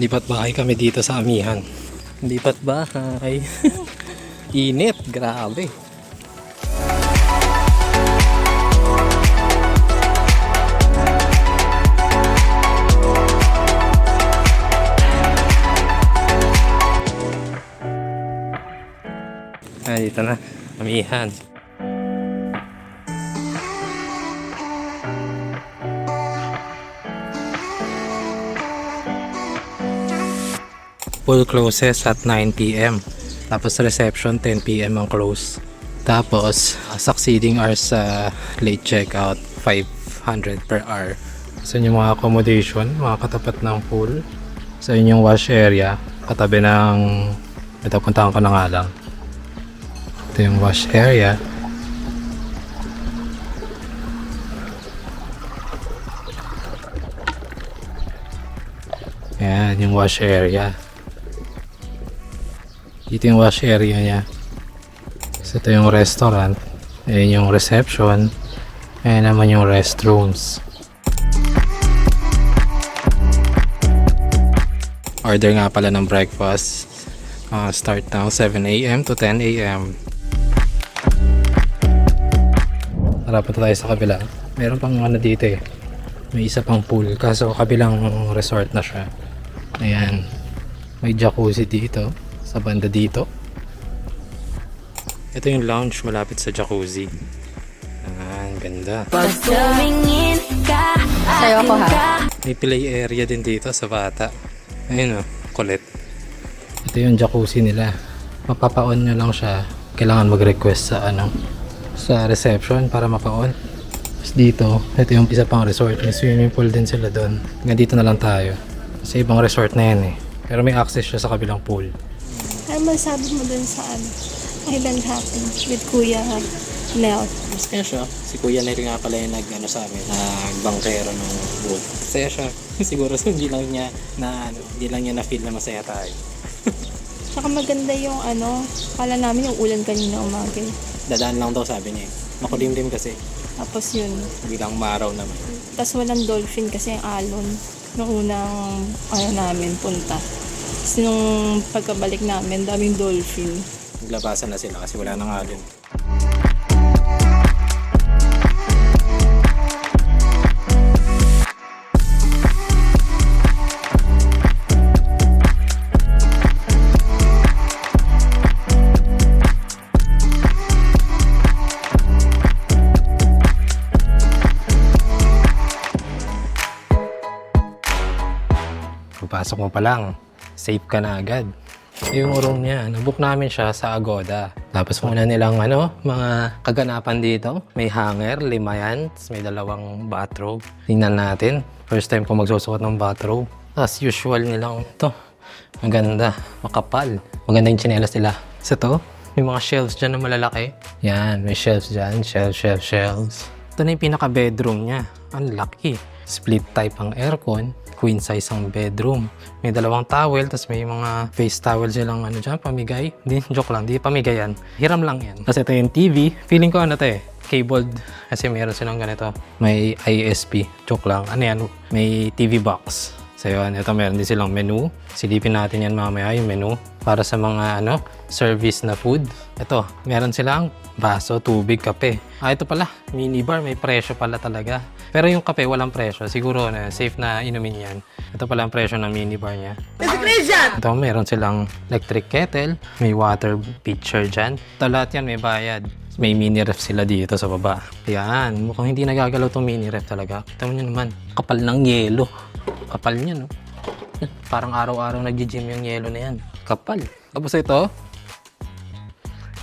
Lipat bahay kami dito sa Amihan. Lipat bahay. Init, grabe. Dito na, Amihan. Full closes at 9 p.m. Tapos reception 10 p.m. ang close. Tapos succeeding hours sa late checkout 500 per hour. Sa inyong mga accommodation, mga katapat ng pool. Sa inyong wash area, katabi ng ito, puntahan ko na nga lang. Ito yung wash area. Ayan, yung wash area. Dito yung wash area niya. So, ito yung restaurant. Ayan yung reception. Ayan naman yung restrooms. Order nga pala ng breakfast. Start now 7 a.m. to 10 a.m. Tara, punta tayo sa kabila. Meron pang ano dito eh. May isa pang pool. Kaso kabilang resort na siya. Ayan. May jacuzzi dito. Sa banda dito. Ito yung lounge malapit sa jacuzzi. Ayan, ganda. Sayo ko ha. May play area din dito sa bata. Ayun o, kulit. Ito yung jacuzzi nila. Mapapaon nyo lang siya. Kailangan mag-request sa sa reception para mapaon. Tapos dito, ito yung isa pang resort. May swimming pool din sila doon. Hanggang dito na lang tayo. Sa ibang resort na yan eh. Pero may access siya sa kabilang pool. Ano masabi mo dun sa island hopping with Kuya Mel? Mas kaya siya. Si Kuya Neri nga pala yung sa amin. Nagbangkero ng boat. Masaya siya. Siguro hindi lang niya na-feel na masaya tayo. Tsaka maganda yung kala namin yung ulan kanina umaga. Dadaan lang daw sabi niya. Makulimlim kasi. Tapos yun. Bilang maraw naman. Tapos walang dolphin kasi yung alon. Nung unang namin punta. Tapos nung pagkabalik namin, daming dolphin. Naglabasan na sila kasi wala nang alon. Pagpasok mo pa lang, safe ka na agad. Yung room niya, nabook namin siya sa Agoda. Tapos muna nilang mga kaganapan dito. May hanger, 5 yan. Tapos may 2 bathrobe. Tingnan natin. First time ko magsusuot ng bathrobe. As usual nilang ito. Maganda, makapal. Maganda yung tsinelas nila. Sa to, may mga shelves dyan na malalaki. Yan, may shelves dyan. Shelves. Ito na yung pinaka-bedroom niya. Ang laki. Split type ang aircon. Queen size ang bedroom. May 2 towel, tapos may mga face towel silang dyan, pamigay. Hindi, joke lang, di pamigay yan. Hiram lang yan. Tapos ito yung TV. Feeling ko cabled. Kasi meron silang ganito. May ISP. Joke lang. Yan? May TV box. So yun, ito meron din silang menu. Silipin natin yan mamaya, yung menu. Para sa mga service na food. Ito, meron silang baso, tubig, kape. Ito pala, minibar. May presyo pala talaga. Pero yung kape, walang presyo. Siguro safe na inumin yan. Ito pala ang presyo ng minibar niya. Ito, meron silang electric kettle. May water pitcher dyan. Ito lahat yan, may bayad. May mini ref sila dito sa baba. Yan, mukhang hindi nagagalaw itong mini ref talaga. Kita mo nyo naman, kapal ng yelo. Kapal niya, no? Parang araw-araw nag-gym yung yelo na yan. Kapal. Tapos ito,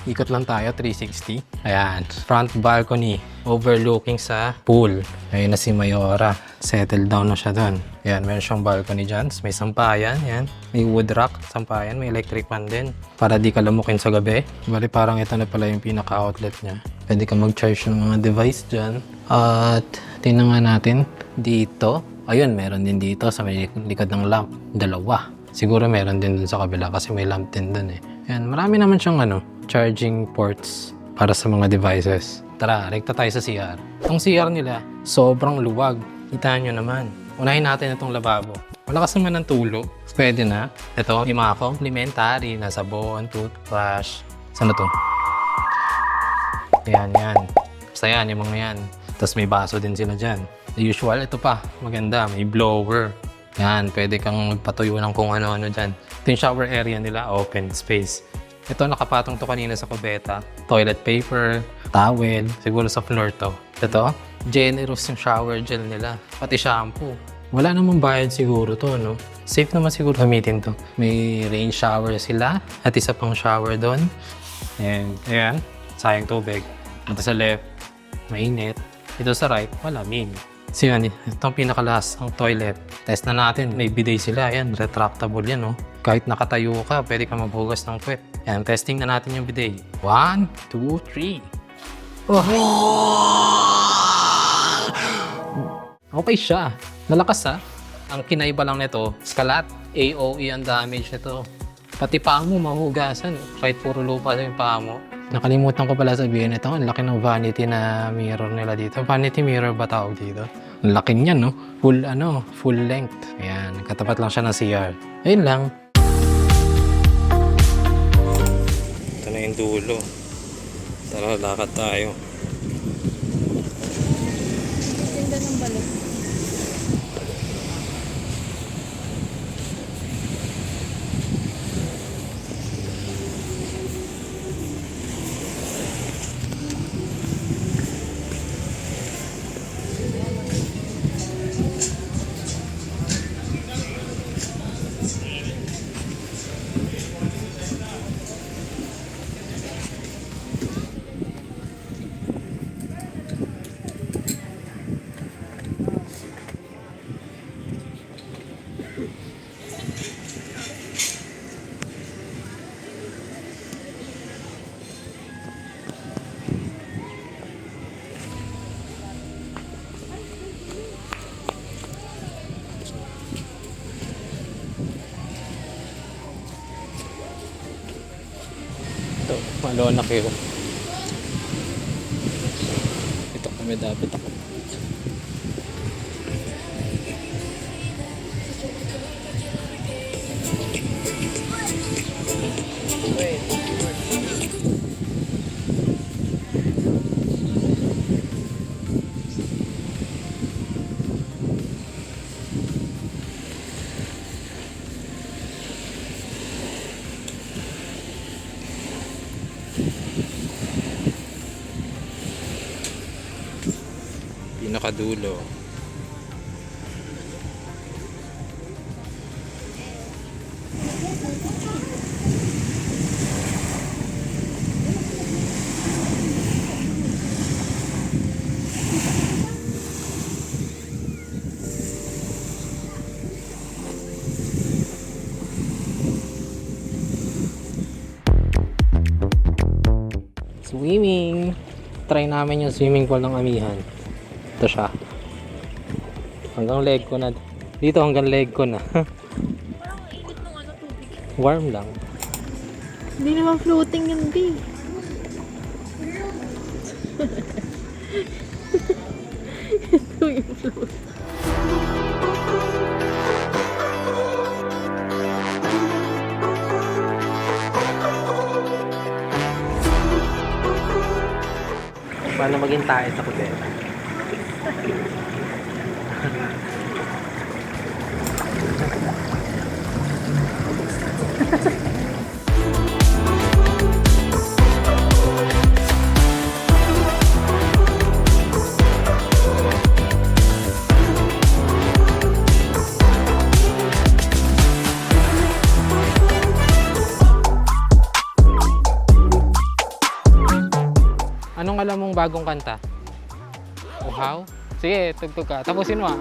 ikot lang tayo, 360. Ayan, front balcony, overlooking sa pool. Ayun na si Mayora. Settle down na siya doon. Ayan, meron siyang balcony dyan. May sampayan, yan. May wood rack, sampayan. May electric fan din. Para di ka lamukin sa gabi. Bali, parang ito na pala yung pinaka-outlet niya. Pwede ka mag-charge ng mga device dyan. At, tingnan nga natin dito. Ayun, meron din dito sa may likod ng lamp. 2. Siguro meron din dun sa kabila kasi may lamp din dun eh. Ayan, marami naman siyang charging ports para sa mga devices. Tara, rekta tayo sa CR. Itong CR nila, sobrang luwag. Kita nyo naman. Unahin natin itong lababo. Malakas naman ng tulo. Pwede na. Ito, yung mga complimentary na sabon, toothbrush. Saan na to? Yan, yan. Basta yan, yung mga yan. Tapos may baso din sila dyan. The usual, ito pa. Maganda, may blower. Yan, pwede kang magpatuyo ng kung ano-ano dyan. Ito yung shower area nila, open space. Ito, nakapatong to kanina sa kubeta. Toilet paper, towel, siguro sa floor to. Ito, generous yung shower gel nila. Pati shampoo. Wala namang bayad siguro to, no? Safe naman siguro gamitin to. May rain shower sila at isa pang shower doon. And, ayan, sayang tubig. Ito sa left, mainit. Ito sa right, wala, min. So yan, itong pinakalas, ang toilet. Test na natin, may bidet sila. Ayan, retractable yan, no? Kahit nakatayo ka, pwede ka maghugas ng puwet. Yan, testing na natin yung bidet. 1, 2, 3. Oh. Okay siya. Nalakas, ha? Ang kinaiba lang nito, kalat. AOE ang damage nito. Pati paa mo, mahugasan. Kahit puro lupa sa yung paa mo. Nakalimutan ko pala sabihin ito. Ang laki ng vanity na mirror nila dito. Vanity mirror ba tawag dito? Ang laki niyan, no? Full length. Ayan, katapat lang siya ng CR. Ayun lang. Ito na yung dulo. Tara, lakad tayo. Ganda ng balot. Ito, malona kayo. Ito kami dapat ako. Pinakadulo. Swimming. Try namin yung swimming pool ng Amihan. Ito siya. Hanggang leg ko na. Dito hanggang leg ko na. Parang init ng tubig. Warm lang. Hindi naman floating yun, B. Ito yung float. Paano maging tayo sa kubeta? Anong alam mong bagong kanta? Uhaw? Sige, tugtog ka. Tapusin mo ah.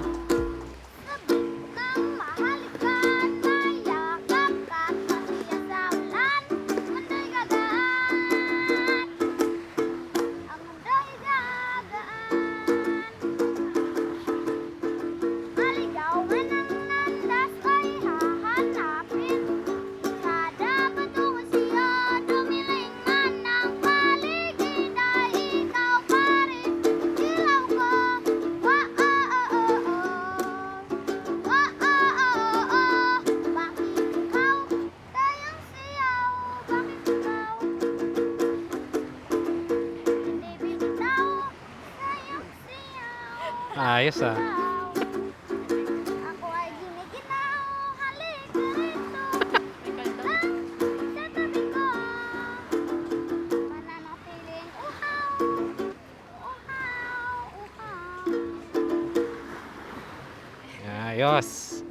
Ayos ah. Ako ay giniginaw, halika rito. Sa tabi ko, mananatiling uhaw, uhaw, uhaw. Ayos.